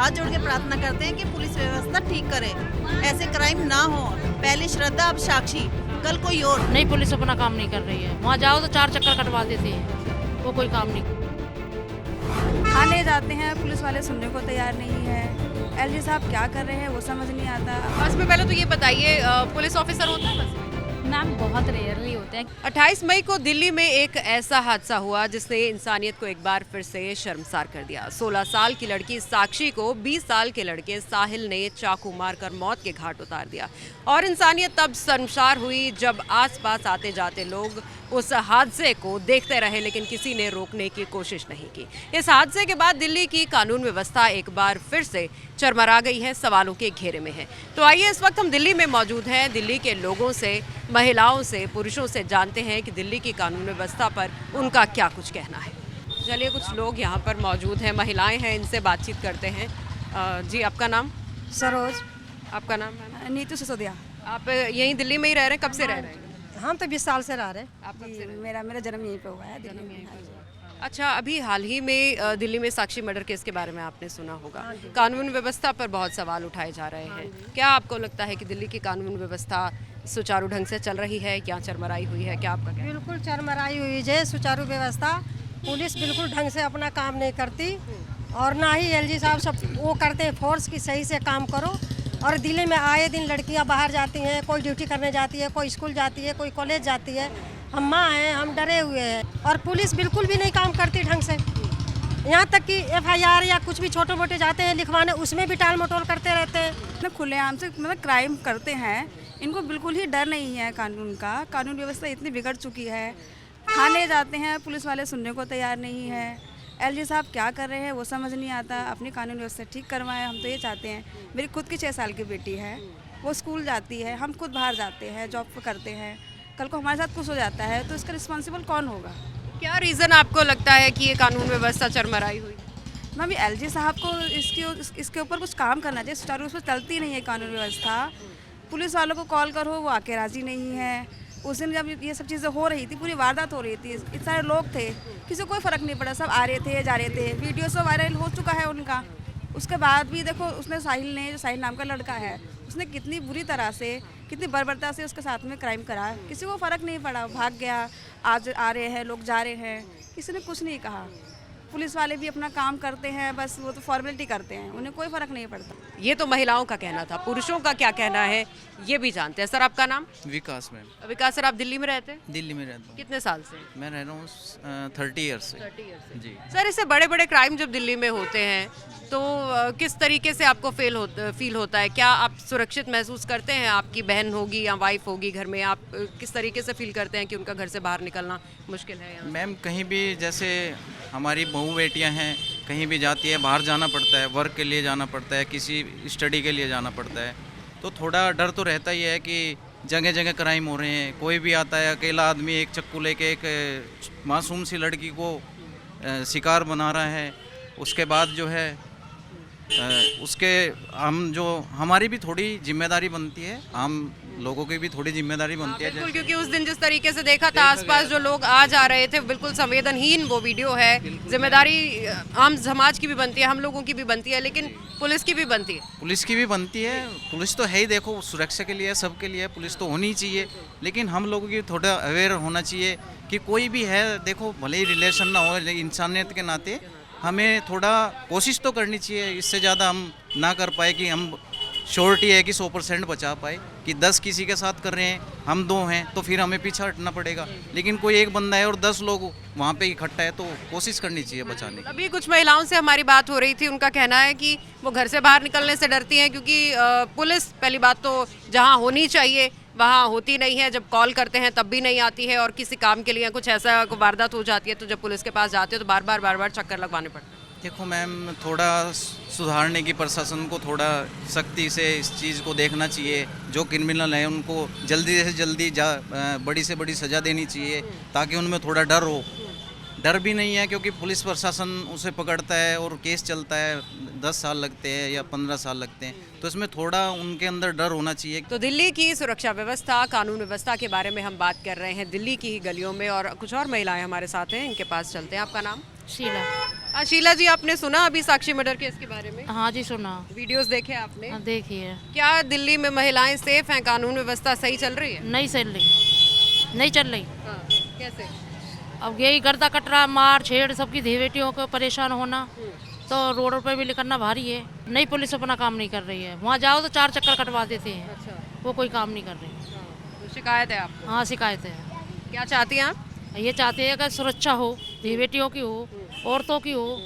हाथ जोड़ के प्रार्थना करते हैं कि पुलिस व्यवस्था ठीक करे, ऐसे क्राइम ना हो। पहले श्रद्धा, अब साक्षी, कल कोई और। नहीं, पुलिस अपना काम नहीं कर रही है। वहाँ जाओ तो 4 चक्कर कटवा देते हैं, वो कोई काम नहीं। थाने जाते हैं, पुलिस वाले सुनने को तैयार नहीं है। एलजी साहब क्या कर रहे हैं वो समझ नहीं आता। बस में पहले तो ये बताइए, पुलिस ऑफिसर होता है बस? मैम, बहुत रेयरली होते हैं। 28 मई को दिल्ली में एक ऐसा हादसा हुआ जिसने इंसानियत को एक बार फिर से शर्मसार कर दिया। 16 साल की लड़की साक्षी को 20 साल के लड़के साहिल ने चाकू मारकर मौत के घाट उतार दिया और इंसानियत तब शर्मसार हुई जब आसपास आते जाते लोग उस हादसे को देखते रहे, लेकिन किसी ने रोकने की कोशिश नहीं की। इस हादसे के बाद दिल्ली की कानून व्यवस्था एक बार फिर से चरमरा गई है, सवालों के घेरे में है। तो आइए, इस वक्त हम दिल्ली में मौजूद हैं। दिल्ली के लोगों से, महिलाओं से, पुरुषों से जानते हैं कि दिल्ली की कानून व्यवस्था पर उनका क्या कुछ कहना है। चलिए, कुछ लोग यहाँ पर मौजूद हैं, महिलाएं हैं, इनसे बातचीत करते हैं। जी, आपका नाम? सरोज। आपका नाम है? नीतू सिसोदिया। आप यहीं दिल्ली में ही रह रहे हैं? कब से रह रहे हैं? हम तो 20 साल से रह रहे हैं। आप कब से रह रहे हैं? मेरा जन्म यहीं पे हुआ है, दिल्ली में। अच्छा, अभी हाल ही में दिल्ली में साक्षी मर्डर केस के बारे में आपने सुना होगा। कानून व्यवस्था पर बहुत सवाल उठाए जा रहे हैं। क्या आपको लगता है कि दिल्ली की कानून व्यवस्था सुचारू ढंग से चल रही है, क्या चरमराई हुई है? क्या आपका कहना है? बिल्कुल चरमराई हुई है सुचारू व्यवस्था। पुलिस बिल्कुल ढंग से अपना काम नहीं करती और ना ही एलजी साहब सब वो करते हैं फोर्स की सही से काम करो। और दिल्ली में आए दिन लड़कियां बाहर जाती हैं, कोई ड्यूटी करने जाती है, कोई स्कूल जाती है, कोई कॉलेज जाती है। हम माँ हैं, हम डरे हुए हैं और पुलिस बिल्कुल भी नहीं काम करती ढंग से। यहाँ तक कि FIR या कुछ भी छोटे मोटे जाते हैं लिखवाने, उसमें भी टाल मटोल करते रहते हैं। मतलब खुलेआम से मतलब क्राइम करते हैं, इनको बिल्कुल ही डर नहीं है कानून का। कानून व्यवस्था इतनी बिगड़ चुकी है। थाने जाते हैं, पुलिस वाले सुनने को तैयार नहीं है। एलजी साहब क्या कर रहे हैं वो समझ नहीं आता। अपनी कानून व्यवस्था ठीक करवाएं, हम तो ये चाहते हैं। मेरी खुद की 6 साल की बेटी है, वो स्कूल जाती है, हम खुद बाहर जाते हैं, जॉब करते हैं। कल को हमारे साथ कुछ हो जाता है तो इसका रिस्पॉन्सिबल कौन होगा? क्या रीज़न आपको लगता है कि ये कानून व्यवस्था चरमराई हुई? मैम, एलजी साहब को इसके ऊपर कुछ काम करना चाहिए। सुचारू रूप से चलती नहीं है कानून व्यवस्था। पुलिस वालों को कॉल करो, वो आके राजी नहीं है। उस दिन जब ये सब चीज़ें हो रही थी, पूरी वारदात हो रही थी, इतने सारे लोग थे, किसी को कोई फ़र्क नहीं पड़ा, सब आ रहे थे, जा रहे थे। वीडियो सब वायरल हो चुका है उनका। उसके बाद भी देखो, उसने साहिल ने, जो साहिल नाम का लड़का है, उसने कितनी बुरी तरह से, कितनी बर्बरता से उसके साथ में क्राइम करा। किसी को फ़र्क नहीं पड़ा, भाग गया। आज आ रहे हैं लोग, जा रहे हैं, किसी ने कुछ नहीं कहा। पुलिस वाले भी अपना काम करते हैं, बस वो तो फॉर्मेलिटी करते हैं, उन्हें कोई फ़र्क नहीं पड़ता। ये तो महिलाओं का कहना था, पुरुषों का क्या कहना है ये भी जानते हैं। सर, आपका नाम? विकास मैम। विकास सर, आप दिल्ली में रहते हैं? दिल्ली में रहता हूँ। कितने साल से? मैं रह रहा हूँ 30 ईयर्स से। 30 ईयर से। जी। सर, इससे बड़े बड़े क्राइम जब दिल्ली में होते हैं तो किस तरीके से आपको फील होता है? क्या आप सुरक्षित महसूस करते हैं? आपकी बहन होगी या वाइफ होगी घर में, आप किस तरीके से फील करते हैं कि उनका घर से बाहर निकलना मुश्किल है? यहाँ मैम, कहीं भी जैसे हमारी बहू बेटियाँ हैं, कहीं भी जाती है, बाहर जाना पड़ता है, वर्क के लिए जाना पड़ता है, किसी स्टडी के लिए जाना पड़ता है, तो थोड़ा डर तो रहता ही है कि जगह जगह क्राइम हो रहे हैं। कोई भी आता है, अकेला आदमी एक चक्कू लेके एक मासूम सी लड़की को शिकार बना रहा है। उसके बाद जो है उसके हमारी भी थोड़ी जिम्मेदारी बनती है, हम लोगों की भी थोड़ी जिम्मेदारी बनती है। बिल्कुल, क्योंकि उस दिन जिस तरीके से देखा था आसपास जो लोग आ जा रहे थे, बिल्कुल संवेदनहीन वो वीडियो है। जिम्मेदारी आम समाज की भी बनती है, हम लोगों की भी बनती है, लेकिन पुलिस की भी बनती है। पुलिस की भी बनती है, पुलिस तो है ही, देखो सुरक्षा के लिए, सबके लिए पुलिस तो होनी ही चाहिए। लेकिन हम लोगों की थोड़ा अवेयर होना चाहिए कि कोई भी है, देखो भले ही रिलेशन ना हो, लेकिन इंसानियत के नाते हमें थोड़ा कोशिश तो करनी चाहिए। इससे ज़्यादा हम ना कर पाए कि हम श्योरिटी है कि 100% बचा पाए। कि 10 किसी के साथ कर रहे हैं, हम 2 हैं, तो फिर हमें पीछा हटना पड़ेगा। लेकिन कोई एक बंदा है और 10 लोग वहाँ पे इकट्ठा है, तो कोशिश करनी चाहिए बचाने की। अभी कुछ महिलाओं से हमारी बात हो रही थी, उनका कहना है कि वो घर से बाहर निकलने से डरती हैं क्योंकि पुलिस पहली बात तो जहाँ होनी चाहिए वहाँ होती नहीं है। जब कॉल करते हैं तब भी नहीं आती है, और किसी काम के लिए कुछ ऐसा वारदात हो जाती है तो जब पुलिस के पास जाते हो तो बार बार चक्कर लगवाने पड़ते हैं। देखो मैम, थोड़ा सुधारने की, प्रशासन को थोड़ा सख्ती से इस चीज़ को देखना चाहिए। जो क्रिमिनल हैं उनको जल्दी से जल्दी बड़ी से बड़ी सज़ा देनी चाहिए, ताकि उनमें थोड़ा डर हो। डर भी नहीं है क्योंकि पुलिस प्रशासन उसे पकड़ता है और केस चलता है, 10 साल लगते हैं या 15 साल लगते हैं, तो इसमें थोड़ा उनके अंदर डर होना चाहिए। तो दिल्ली की सुरक्षा व्यवस्था, कानून व्यवस्था के बारे में हम बात कर रहे हैं दिल्ली की ही गलियों में, और कुछ और महिलाएं हमारे साथ हैं, इनके पास चलते हैं। आपका नाम? शीला। शीला जी, आपने सुना अभी साक्षी मर्डर केस के बारे में? हाँ जी सुना। वीडियोस देखे आपने? हाँ, देखिए। क्या दिल्ली में महिलाएं सेफ हैं? कानून व्यवस्था सही चल रही है? नहीं चल रही, नहीं चल रही। हाँ, कैसे? अब यही गर्दा कटरा मार छेड़ सबकी धी बेटियों को परेशान होना तो रोडों पर भी निकलना भारी है। नहीं, पुलिस अपना काम नहीं कर रही है। वहाँ जाओ तो 4 चक्कर कटवा देते हैं। अच्छा, वो कोई काम नहीं कर रही। तो शिकायत है आपको? हाँ, शिकायत है। क्या चाहती हैं आप? ये चाहते हैं कि सुरक्षा हो, धी बेटियों की हो, औरतों की हो।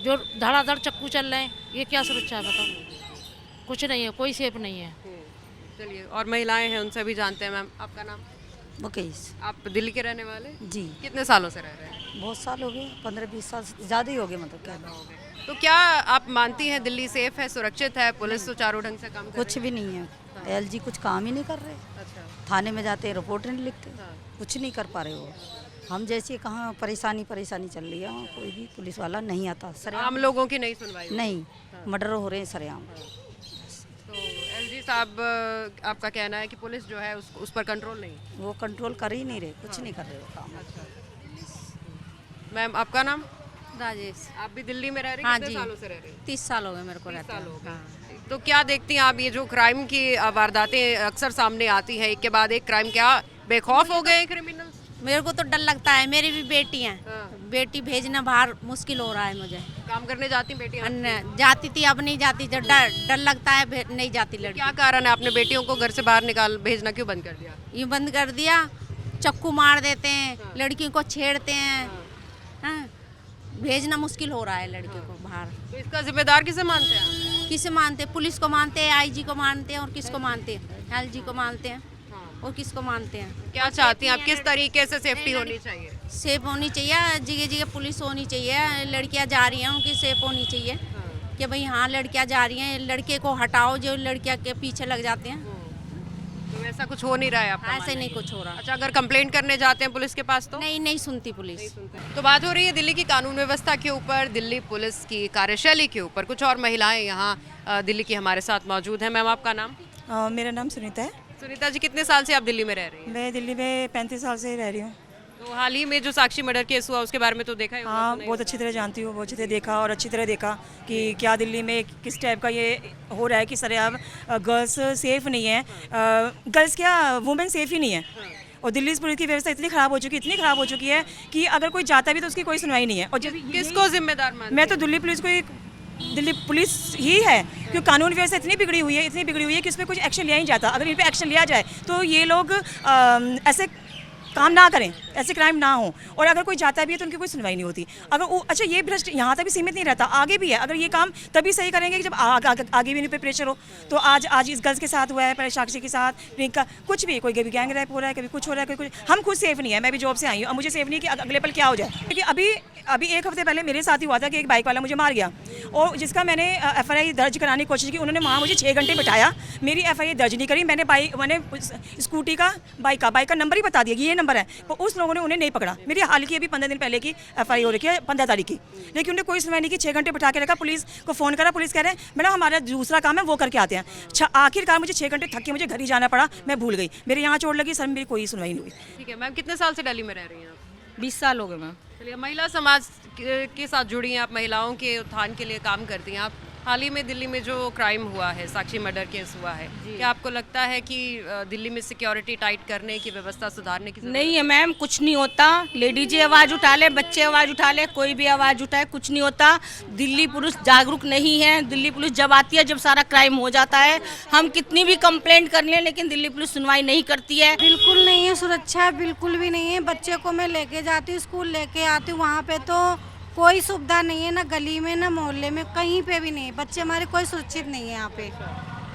जो धड़ाधड़ चक्कू चल रहे हैं, ये क्या सुरक्षा है बताओ? कुछ नहीं है, कोई सेफ नहीं है। चलिए, और महिलाएं हैं उनसे भी जानते हैं। मैम, आपका नाम? मुकेश। आप दिल्ली के रहने वाले? जी, कितने सालों से रह रहे हैं? बहुत साल हो गए, 15-20 साल से ज़्यादा ही हो गए, मतलब क्या तो क्या आप मानती हैं दिल्ली सेफ है, सुरक्षित है, पुलिस सुचारू ढंग से काम कर कुछ भी नहीं है। एलजी कुछ काम ही नहीं कर रहे। अच्छा, थाने में जाते हैं, रिपोर्ट नहीं लिखते, कुछ नहीं कर पा रहे वो। हम जैसे कहाँ परेशानी चल रही है, वहाँ कोई भी पुलिस वाला नहीं आता। सरेआम आम लोगों की नहीं सुनवाई? नहीं, मर्डर हो रहे हैं सरेआम। तो एलजी साहब, आपका कहना है कि पुलिस जो है उस पर कंट्रोल नहीं? वो कंट्रोल कर ही नहीं रहे, कुछ नहीं कर रहे वो काम। मैम, आपका नाम? राजेश। आप भी दिल्ली में रह रही हैं? हाँ कितने जी। सालों से रह रही हैं? 30 साल हो गए मेरे को 30 रहते साल हो हैं। गए। तो क्या देखती हैं आप, ये जो क्राइम की वारदातें अक्सर सामने आती हैं, एक के बाद एक क्राइम, क्या बेखौफ हो गए क्रिमिनल? मेरे को तो डर लगता है, मेरी भी बेटी है। हाँ। बेटी भेजना बाहर मुश्किल हो रहा है मुझे। काम करने जाती बेटियां? अन्य जाती थी, अब नहीं जाती। जब डर लगता है, नहीं जाती लड़की। क्या कारण है, आपने बेटियों को घर से बाहर भेजना क्यों बंद कर दिया? यूँ बंद कर दिया, चक्कू मार देते हैं, लड़कियों को छेड़ते हैं। हाँ, भेजना मुश्किल हो रहा है लड़कियों को बाहर। तो इसका जिम्मेदार किसे मानते हैं आप? किसे मानते हैं? पुलिस को मानते हैं, आईजी को मानते हैं, और किसको मानते हैं? एलजी को मानते हैं, और किसको मानते हैं? क्या चाहती हैं आप, किस तरीके से सेफ्टी होनी चाहिए? सेफ होनी चाहिए, जगह जगह पुलिस होनी चाहिए। लड़कियां जा रही हैं, उनकी सेफ होनी चाहिए कि भाई हाँ लड़कियां जा रही हैं, लड़के को हटाओ जो लड़कियां के पीछे लग जाते हैं। तो ऐसा कुछ हो नहीं रहा है आपका? ऐसे नहीं कुछ हो रहा। अच्छा, अगर कंप्लेंट करने जाते हैं पुलिस के पास तो? नहीं सुनती पुलिस। तो बात हो रही है दिल्ली की कानून व्यवस्था के ऊपर, दिल्ली पुलिस की कार्यशैली के ऊपर। कुछ और महिलाएं यहाँ दिल्ली की हमारे साथ मौजूद हैं। मैम, आपका नाम? मेरा नाम सुनीता है। सुनीता जी, कितने साल से आप दिल्ली में रह रही हैं? मैं दिल्ली में 35 साल से ही रह रही हूँ। तो हाल ही में जो साक्षी मर्डर केस हुआ उसके बारे में तो देखा ही होगा, हाँ, सुना ही बहुत अच्छी तरह जानती हूँ, बहुत अच्छी तरह देखा, और अच्छी तरह देखा कि क्या दिल्ली में किस टाइप का ये हो रहा है कि सरेआम गर्ल्स सेफ नहीं है। गर्ल्स क्या, वुमेन सेफ ही नहीं है। और दिल्ली पुलिस की व्यवस्था इतनी ख़राब हो चुकी है कि अगर कोई जाता भी तो उसकी कोई सुनवाई नहीं है। और जब किसको जिम्मेदार मानते मैं तो दिल्ली पुलिस को दिल्ली पुलिस ही है, क्योंकि कानून व्यवस्था इतनी बिगड़ी हुई है कि उस पर कुछ एक्शन लिया ही जाता। अगर इन पर एक्शन लिया जाए तो ये लोग ऐसे काम ना करें, ऐसे क्राइम ना हो। और अगर कोई जाता भी है तो उनकी कोई सुनवाई नहीं होती। अगर वो अच्छा, ये भ्रष्ट यहाँ तक भी सीमित नहीं रहता, आगे भी है। अगर ये काम तभी सही करेंगे कि जब आगे भी इन पे प्रेशर हो। तो आज इस गर्ल्स के साथ हुआ है, पहले साक्षी के साथ, प्रियंका, कुछ भी, कोई कभी गैंग रेप हो रहा है, कभी कुछ हो रहा है, कुछ। हम खुद सेफ नहीं है। मैं भी जॉब से आई हूँ, अब मुझे सेफ नहीं कि अगले पल क्या हो जाए। क्योंकि अभी 1 हफ्ते पहले मेरे साथ ही हुआ था कि एक बाइक वाला मुझे मार गया, और जिसका मैंने FIR दर्ज कराने की कोशिश की। उन्होंने वहाँ मुझे 6 घंटे बिठाया, मेरी FIR दर्ज नहीं करी। मैंने स्कूटी का बाइक का नंबर ही बता दिया कि ये नंबर है, तो उस लोगों ने उन्हें नहीं पकड़ा। मेरी हाल की अभी 15 दिन पहले की FIR हो रखी है, 15 तारीख की, लेकिन उन्हें कोई सुनवाई नहीं की। 6 घंटे बिठा के रखा। पुलिस को फ़ोन करा, पुलिस कह रहे हैं मैडम हमारा दूसरा काम है, वो करके आते हैं। आखिरकार मुझे 6 घंटे थक के मुझे घर ही जाना पड़ा। मैं भूल गई, मेरे यहाँ चोट लगी, सर मेरी कोई सुनवाई नहीं हुई। ठीक है मैम, कितने साल से दिल्ली में रह रही हैं आप? 20 साल हो गए मैम। चलिए, महिला समाज के साथ जुड़ी हैं आप, महिलाओं के उत्थान के लिए काम करती हैं आप। हाल ही में दिल्ली में जो क्राइम हुआ है, साक्षी मर्डर केस हुआ है, क्या आपको लगता है कि दिल्ली में सिक्योरिटी टाइट करने की, व्यवस्था सुधारने की नहीं है मैम, कुछ नहीं होता। लेडीज आवाज़ उठा ले, बच्चे आवाज़ उठा ले, कोई भी आवाज़ उठाए, कुछ नहीं होता। दिल्ली पुलिस जागरूक नहीं है। दिल्ली पुलिस जब आती है जब सारा क्राइम हो जाता है। हम कितनी भी कंप्लेंट कर लें लेकिन दिल्ली पुलिस सुनवाई नहीं करती है। बिल्कुल नहीं है, सुरक्षा बिल्कुल भी नहीं है। बच्चे को मैं लेके जाती हूँ, स्कूल लेके आती हूँ, वहाँ पे तो कोई सुविधा नहीं है, ना गली में ना मोहल्ले में, कहीं पे भी नहीं। बच्चे हमारे कोई सुरक्षित नहीं है। यहाँ पे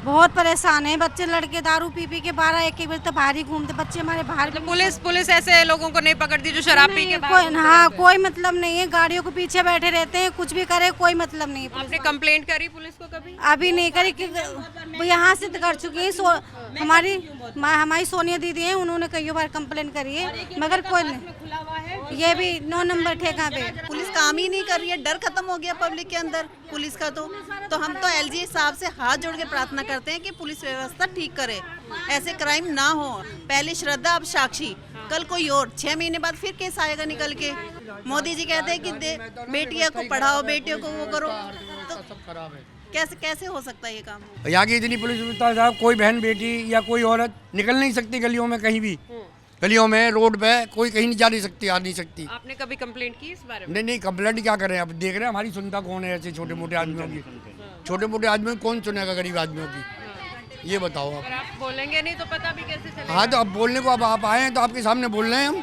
बहुत परेशान है बच्चे, लड़के दारू पी के 12-1 बजे तक बाहर ही घूमते। बच्चे हमारे बाहर मतलब पुलिस ऐसे लोगों को नहीं पकड़ती जो शराब पी के बाहर घूमते हाँ, रहते हैं। कोई मतलब नहीं है। गाड़ियों के पीछे बैठे रहते हैं, कुछ भी करे कोई मतलब नहीं है। आपने कंप्लेंट करी पुलिस को कभी? अभी नहीं करी कि यहाँ से तो कर चुकी है। हमारी सोनिया दीदी हैं, उन्होंने कई बार कंप्लेंट करी है, मगर कोई नहीं। ये भी 9 नंबर ठेका पे पुलिस काम ही नहीं कर रही है। डर खत्म हो गया पब्लिक के अंदर पुलिस का। तो हम तो LG साहब से हाथ जोड़ के प्रार्थना करते हैं कि पुलिस व्यवस्था ठीक करे, ऐसे क्राइम ना हो। पहले श्रद्धा, अब साक्षी। कल कोई और 6 महीने बाद फिर केस आएगा निकल के। मोदी जी कहते हैं कि बेटियों को पढ़ाओ, बेटियों को वो करो, तो कैसे हो सकता है ये काम? यहाँ की इतनी पुलिस व्यवस्था है, कोई बहन बेटी या कोई औरत निकल नहीं सकती गलियों में, कहीं भी गलियों में, रोड पे कोई कहीं नहीं जा नहीं सकती, आ नहीं सकती। आपने कभी कंप्लेंट की इस बारे में? नहीं, कंप्लेंट क्या करें, अब देख रहे हैं हमारी सुनता कौन है ऐसे छोटे मोटे आदमियों की? छोटे मोटे आदमियों कौन सुनेगा गरीब आदमियों की? ये बताओ आप। आप बोलेंगे नहीं तो पता भी कैसे चलेगा? हाँ, तो अब बोलने को अब आप आए हैं तो आपके सामने बोल रहे हैं हम।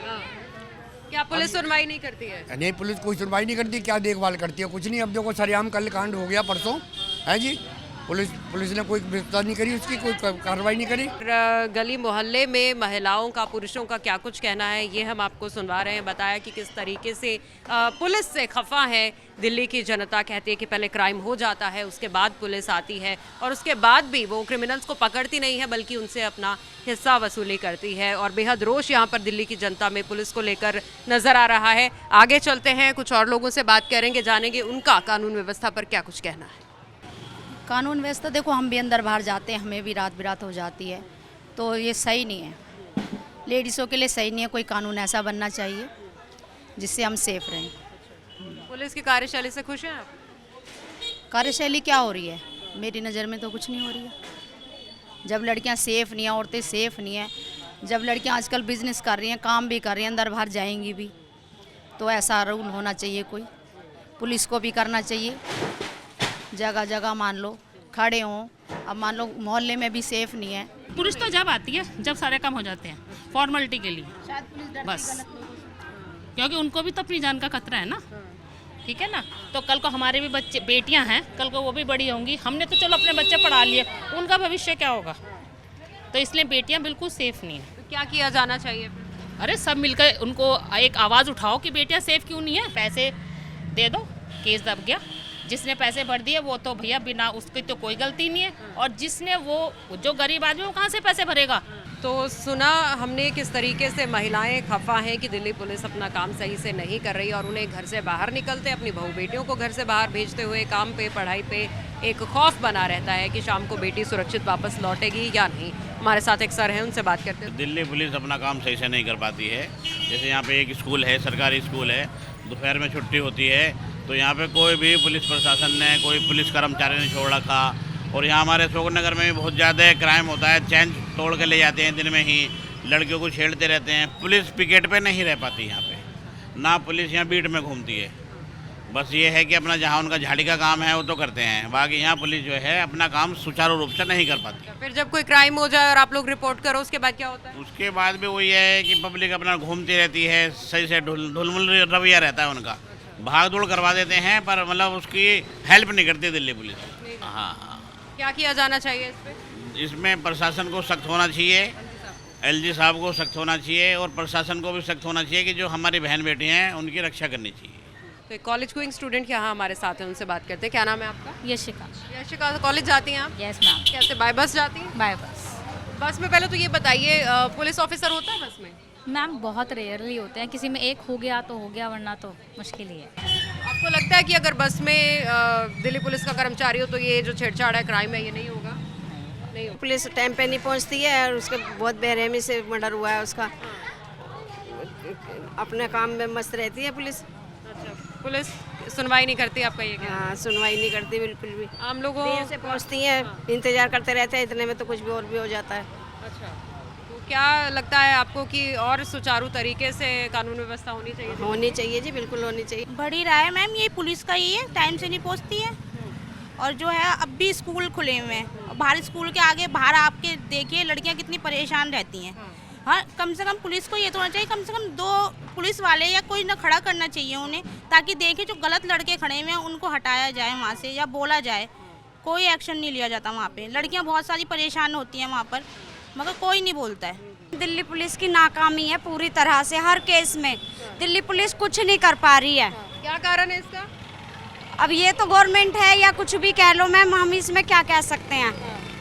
क्या पुलिस सुनवाई नहीं करती है? नहीं, पुलिस कोई सुनवाई नहीं करती, क्या देखभाल करती है? कुछ नहीं। अब देखो सरेआम कल कांड हो गया परसों, है जी, पुलिस ने कोई व्यवस्था नहीं करी, उसकी कोई कार्रवाई नहीं करी। गली मोहल्ले में महिलाओं का, पुरुषों का क्या कुछ कहना है ये हम आपको सुनवा रहे हैं। बताया कि किस तरीके से पुलिस से खफा है दिल्ली की जनता। कहती है कि पहले क्राइम हो जाता है, उसके बाद पुलिस आती है और उसके बाद भी वो क्रिमिनल्स को पकड़ती नहीं है बल्कि उनसे अपना हिस्सा वसूली करती है। और बेहद रोष यहाँ पर दिल्ली की जनता में पुलिस को लेकर नजर आ रहा है। आगे चलते हैं, कुछ और लोगों से बात करेंगे, जानेंगे उनका कानून व्यवस्था पर क्या कुछ कहना है। कानून व्यवस्था देखो, हम भी अंदर बाहर जाते हैं, हमें भी रात बिरात हो जाती है, तो ये सही नहीं है, लेडीज़ों के लिए सही नहीं है। कोई कानून ऐसा बनना चाहिए जिससे हम सेफ रहें। पुलिस की कार्यशैली से खुश हैं आप? कार्यशैली क्या हो रही है? मेरी नज़र में तो कुछ नहीं हो रही है। जब लड़कियां सेफ़ नहीं हैं, औरतें सेफ़ नहीं हैं, जब लड़कियां आजकल बिजनेस कर रही हैं, काम भी कर रही हैं, अंदर बाहर जाएंगी भी, तो ऐसा रूल होना चाहिए कोई। पुलिस को भी करना चाहिए, जगह जगह मान लो खड़े हों। अब मान लो मोहल्ले में भी सेफ़ नहीं है। पुलिस तो जब आती है जब सारे काम हो जाते हैं, फॉर्मेलिटी के लिए बस, क्योंकि उनको भी तो अपनी जान का खतरा है ना, ठीक है ना। तो कल को हमारे भी बच्चे, बेटियां हैं, कल को वो भी बड़ी होंगी। हमने तो चलो अपने बच्चे पढ़ा लिए, उनका भविष्य क्या होगा? तो इसलिए बेटियां बिल्कुल सेफ़ नहीं है। तो क्या किया जाना चाहिए? अरे सब मिलकर उनको एक आवाज़ उठाओ कि बेटियां सेफ़ क्यों नहीं है। पैसे दे दो, केस दब गया। जिसने पैसे भर दिए वो तो भैया बिना उसकी तो कोई गलती नहीं है, और जिसने वो जो गरीब आदमी वो कहाँ से पैसे भरेगा? तो सुना हमने किस तरीके से महिलाएं खफा हैं कि दिल्ली पुलिस अपना काम सही से नहीं कर रही और उन्हें घर से बाहर निकलते, अपनी बहू बेटियों को घर से बाहर भेजते हुए काम पे, पढ़ाई पे एक खौफ बना रहता है कि शाम को बेटी सुरक्षित वापस लौटेगी या नहीं। हमारे साथ एक सर हैं, उनसे बात करते हैं। दिल्ली पुलिस अपना काम सही से नहीं कर पाती है। जैसे यहाँ पे एक स्कूल है, सरकारी स्कूल है, दोपहर में छुट्टी होती है तो यहाँ पे कोई भी पुलिस प्रशासन ने, कोई पुलिस कर्मचारी ने छोड़ रखा। और यहाँ हमारे अशोक नगर में भी बहुत ज़्यादा क्राइम होता है, चैन तोड़ के ले जाते हैं दिन में ही, लड़कियों को छेड़ते रहते हैं। पुलिस पिकेट पे नहीं रह पाती यहाँ पे, ना पुलिस यहाँ बीट में घूमती है। बस ये है कि अपना जहाँ उनका झाड़ी का काम है वो तो करते हैं, बाकी यहाँ पुलिस जो है अपना काम सुचारू रूप से नहीं कर पाती। फिर जब कोई क्राइम हो जाए और आप लोग रिपोर्ट करो, उसके बाद क्या होता है? उसके बाद भी वही है कि पब्लिक अपना घूमती रहती है, सही से ढुलमुल रवैया रहता है उनका, भाग दौड़ करवा देते हैं, पर मतलब उसकी हेल्प नहीं करती दिल्ली पुलिस। हाँ, क्या किया जाना चाहिए इस पे? इसमें प्रशासन को सख्त होना चाहिए, एलजी साहब को सख्त होना चाहिए और प्रशासन को भी सख्त होना चाहिए कि जो हमारी बहन बेटी हैं उनकी रक्षा करनी चाहिए। तो एक कॉलेज गोइंग स्टूडेंट यहाँ हमारे साथ हैं, उनसे बात करते हैं। क्या नाम है आपका? यशिका। यशिका, कॉलेज जाती हैं आप? Yes ma'am. कैसे, बाय बस जाती हैं? बाय बस। बस में पहले तो ये बताइए, पुलिस ऑफिसर होता है बस में? मैम बहुत रेयरली होते हैं, किसी में एक हो गया तो हो गया, वरना तो मुश्किल ही है। आपको लगता है कि अगर बस में दिल्ली पुलिस का कर्मचारी हो तो ये जो छेड़छाड़ है, क्राइम है, ये नहीं होगा? नहीं होगा। पुलिस टाइम पे नहीं पहुंचती है और उसके बहुत बेरहमी से मर्डर हुआ है उसका। अपने काम में मस्त रहती है पुलिस। अच्छा, पुलिस सुनवाई नहीं करती, आपका ये कहना? हाँ, सुनवाई नहीं करती बिल्कुल भी। आम लोगों देर से पहुंचती हैं, इंतजार करते रहते हैं, इतने में तो कुछ भी और भी हो जाता है। अच्छा, तो क्या लगता है आपको कि और सुचारू तरीके से कानून व्यवस्था होनी चाहिए? होनी चाहिए जी, बिल्कुल होनी चाहिए। बढ़ ही रहा है मैम, ये पुलिस का ही है, टाइम से नहीं पहुंचती है। और जो है अब भी स्कूल खुले हुए हैं, बाहर स्कूल के आगे बाहर आपके देखिए लड़कियां कितनी परेशान रहती हैं। हाँ, कम से कम पुलिस को ये तो होना चाहिए, कम से कम 2 पुलिस वाले या कोई ना खड़ा करना चाहिए उन्हें, ताकि देखें जो गलत लड़के खड़े हुए हैं उनको हटाया जाए वहाँ से या बोला जाए। कोई एक्शन नहीं लिया जाता वहाँ पे, लड़कियाँ बहुत सारी परेशान होती हैं वहाँ पर, मगर कोई नहीं बोलता है। दिल्ली पुलिस की नाकामी है पूरी तरह से, हर केस में दिल्ली पुलिस कुछ नहीं कर पा रही है। क्या कारण है इसका? अब ये तो गवर्नमेंट है या कुछ भी कह लो मैम, हम इसमें क्या कह सकते हैं।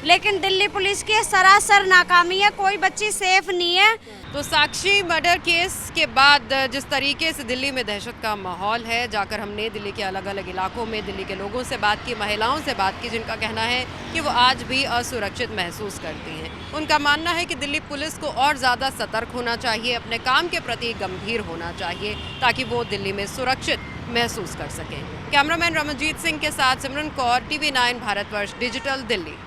लेकिन दिल्ली पुलिस की सरासर नाकामी है, कोई बच्ची सेफ नहीं है। तो साक्षी मर्डर केस के बाद जिस तरीके से दिल्ली में दहशत का माहौल है, जाकर हमने दिल्ली के अलग अलग इलाकों में दिल्ली के लोगों से बात की, महिलाओं से बात की, जिनका कहना है कि वो आज भी असुरक्षित महसूस करती हैं। उनका मानना है कि दिल्ली पुलिस को और ज़्यादा सतर्क होना चाहिए, अपने काम के प्रति गंभीर होना चाहिए, ताकि वो दिल्ली में सुरक्षित महसूस कर सकें। कैमरामैन रमनजीत सिंह के साथ सिमरन कौर, TV9 भारतवर्ष डिजिटल, दिल्ली।